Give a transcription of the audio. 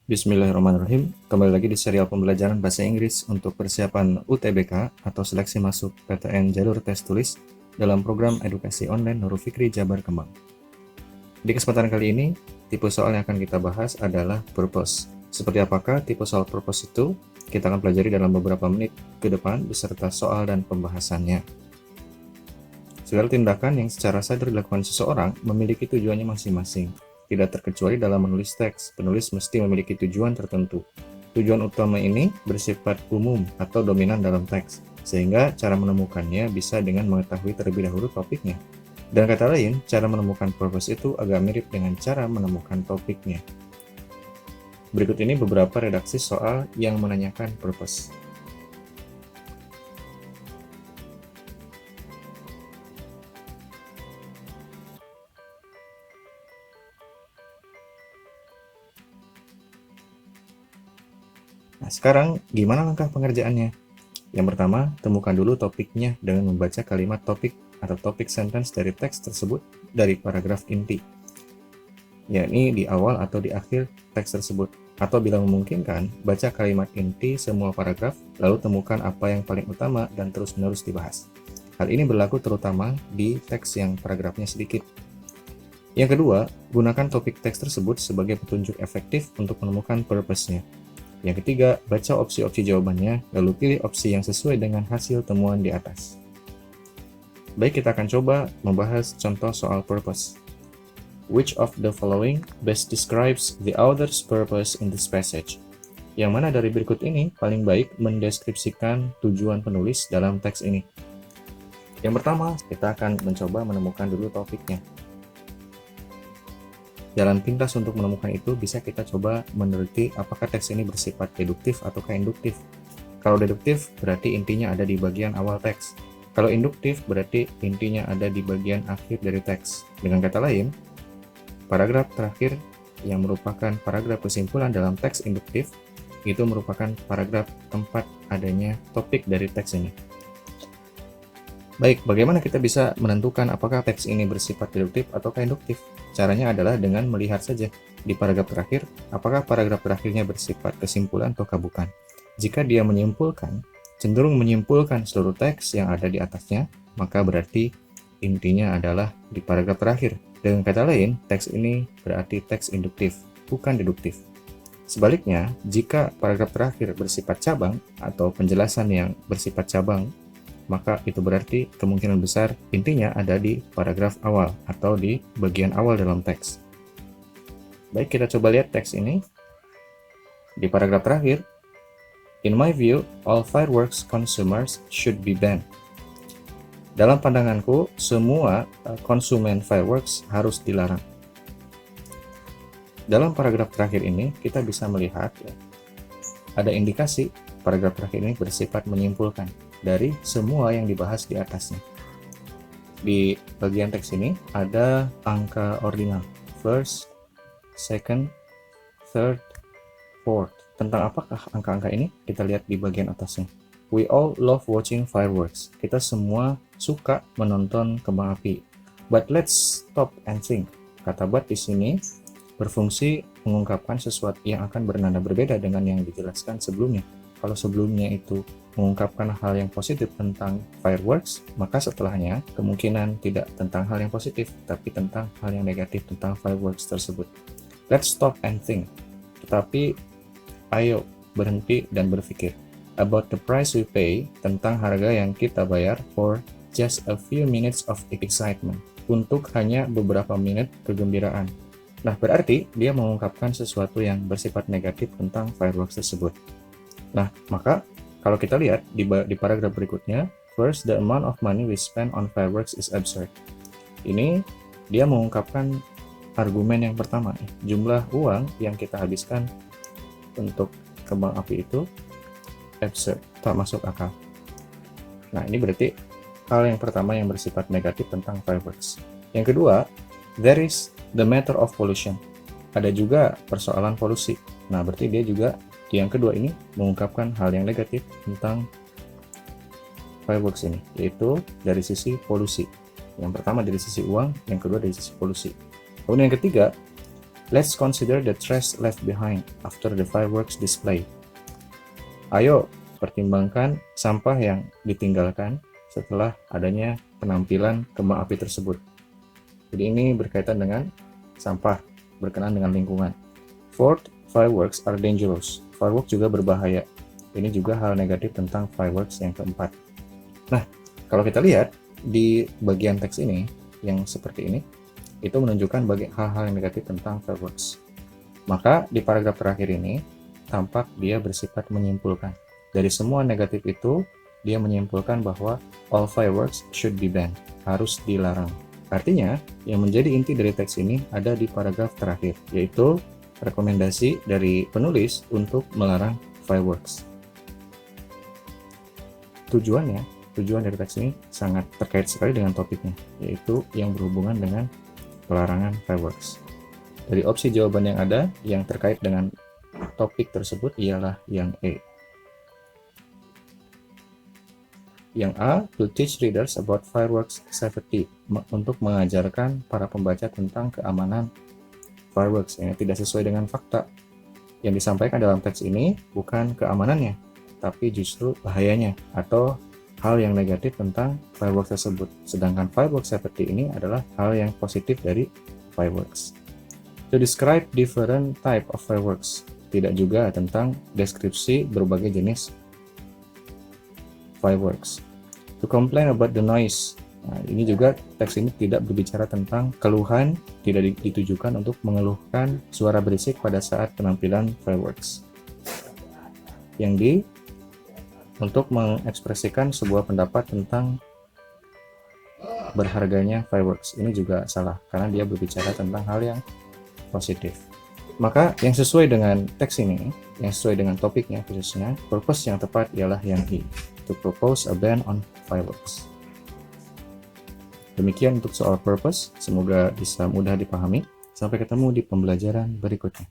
Bismillahirrahmanirrahim. Kembali lagi di serial pembelajaran bahasa Inggris untuk persiapan UTBK atau seleksi masuk PTN jalur tes tulis dalam program edukasi online Nurul Fikri Jabar Kembang. Di kesempatan kali ini, tipe soal yang akan kita bahas adalah purpose. Seperti apakah tipe soal purpose itu? Kita akan pelajari dalam beberapa menit ke depan beserta soal dan pembahasannya. Segala tindakan yang secara sadar dilakukan seseorang memiliki tujuannya masing-masing. Tidak terkecuali dalam menulis teks, penulis mesti memiliki tujuan tertentu. Tujuan utama ini bersifat umum atau dominan dalam teks, sehingga cara menemukannya bisa dengan mengetahui terlebih dahulu topiknya. Dan kata lain, cara menemukan purpose itu agak mirip dengan cara menemukan topiknya. Berikut ini beberapa redaksi soal yang menanyakan purpose. Nah, sekarang gimana langkah pengerjaannya? Yang pertama, temukan dulu topiknya dengan membaca kalimat topik atau topik sentence dari teks tersebut dari paragraf inti, yakni di awal atau di akhir teks tersebut. Atau bila memungkinkan, baca kalimat inti semua paragraf, lalu temukan apa yang paling utama dan terus-menerus dibahas. Hal ini berlaku terutama di teks yang paragrafnya sedikit. Yang kedua, gunakan topik teks tersebut sebagai petunjuk efektif untuk menemukan purpose-nya. Yang ketiga, baca opsi-opsi jawabannya, lalu pilih opsi yang sesuai dengan hasil temuan di atas. Baik, kita akan coba membahas contoh soal purpose. Which of the following best describes the author's purpose in this passage? Yang mana dari berikut ini paling baik mendeskripsikan tujuan penulis dalam teks ini? Yang pertama, kita akan mencoba menemukan dulu topiknya. Jalan pintas untuk menemukan itu bisa kita coba meneliti apakah teks ini bersifat deduktif ataukah induktif. Kalau deduktif berarti intinya ada di bagian awal teks. Kalau induktif berarti intinya ada di bagian akhir dari teks. Dengan kata lain, paragraf terakhir yang merupakan paragraf kesimpulan dalam teks induktif itu merupakan paragraf tempat adanya topik dari teks ini. Baik, bagaimana kita bisa menentukan apakah teks ini bersifat deduktif atau induktif? Caranya adalah dengan melihat saja di paragraf terakhir, apakah paragraf terakhirnya bersifat kesimpulan ataukah bukan. Jika dia menyimpulkan, cenderung menyimpulkan seluruh teks yang ada di atasnya, maka berarti intinya adalah di paragraf terakhir. Dengan kata lain, teks ini berarti teks induktif, bukan deduktif. Sebaliknya, jika paragraf terakhir bersifat cabang atau penjelasan yang bersifat cabang, maka itu berarti kemungkinan besar intinya ada di paragraf awal atau di bagian awal dalam teks. Baik, kita coba lihat teks ini. Di paragraf terakhir, in my view, all fireworks consumers should be banned. Dalam pandanganku, semua konsumen fireworks harus dilarang. Dalam paragraf terakhir ini, kita bisa melihat ada indikasi paragraf terakhir ini bersifat menyimpulkan dari semua yang dibahas di atasnya. Di bagian teks ini ada angka ordinal, first, second, third, fourth. Tentang apakah angka-angka ini? Kita lihat di bagian atasnya. We all love watching fireworks. Kita semua suka menonton kembang api. But let's stop and think. Kata but di sini berfungsi mengungkapkan sesuatu yang akan bernada berbeda dengan yang dijelaskan sebelumnya. Kalau sebelumnya itu mengungkapkan hal yang positif tentang fireworks, maka setelahnya kemungkinan tidak tentang hal yang positif, tapi tentang hal yang negatif tentang fireworks tersebut. Let's stop and think. Tetapi, ayo berhenti dan berpikir. About the price we pay, tentang harga yang kita bayar for just a few minutes of excitement. Untuk hanya beberapa menit kegembiraan. Nah, berarti dia mengungkapkan sesuatu yang bersifat negatif tentang fireworks tersebut. Nah, maka kalau kita lihat di paragraf berikutnya, first, the amount of money we spend on fireworks is absurd. Ini dia mengungkapkan argumen yang pertama, jumlah uang yang kita habiskan untuk kembang api itu absurd, tak masuk akal. Nah, ini berarti hal yang pertama yang bersifat negatif tentang fireworks. Yang kedua, there is the matter of pollution. Ada juga persoalan polusi. Nah, berarti dia juga yang kedua ini mengungkapkan hal yang negatif tentang fireworks ini, yaitu dari sisi polusi. Yang pertama dari sisi uang, yang kedua dari sisi polusi. Kemudian yang ketiga, Let's consider the trash left behind after the fireworks display. Ayo pertimbangkan sampah yang ditinggalkan setelah adanya penampilan kembang api tersebut. Jadi ini berkaitan dengan sampah, berkenaan dengan lingkungan. Fourth, fireworks are dangerous. Fireworks juga berbahaya. Ini juga hal negatif tentang fireworks yang keempat. Nah, kalau kita lihat di bagian teks ini, yang seperti ini, itu menunjukkan hal-hal yang negatif tentang fireworks. Maka di paragraf terakhir ini, tampak dia bersifat menyimpulkan. Dari semua negatif itu, dia menyimpulkan bahwa all fireworks should be banned, harus dilarang. Artinya, yang menjadi inti dari teks ini ada di paragraf terakhir, yaitu rekomendasi dari penulis untuk melarang fireworks. Tujuan dari teks ini sangat terkait sekali dengan topiknya, yaitu yang berhubungan dengan pelarangan fireworks. Dari opsi jawaban yang ada, yang terkait dengan topik tersebut ialah yang E. Yang A, to teach readers about fireworks safety, untuk mengajarkan para pembaca tentang keamanan fireworks, yang tidak sesuai dengan fakta. Yang disampaikan dalam teks ini bukan keamanannya, tapi justru bahayanya atau hal yang negatif tentang fireworks tersebut. Sedangkan fireworks safety ini adalah hal yang positif dari fireworks. To describe different type of fireworks, tidak juga tentang deskripsi berbagai jenis fireworks. To complain about the noise. Nah, ini juga teks ini tidak berbicara tentang keluhan, tidak ditujukan untuk mengeluhkan suara berisik pada saat penampilan fireworks. Yang D, untuk mengekspresikan sebuah pendapat tentang berharganya fireworks. Ini juga salah, karena dia berbicara tentang hal yang positif. Maka yang sesuai dengan teks ini, yang sesuai dengan topiknya khususnya, purpose yang tepat ialah yang I, to propose a ban on fireworks. Demikian untuk soal purpose, semoga bisa mudah dipahami. Sampai ketemu di pembelajaran berikutnya.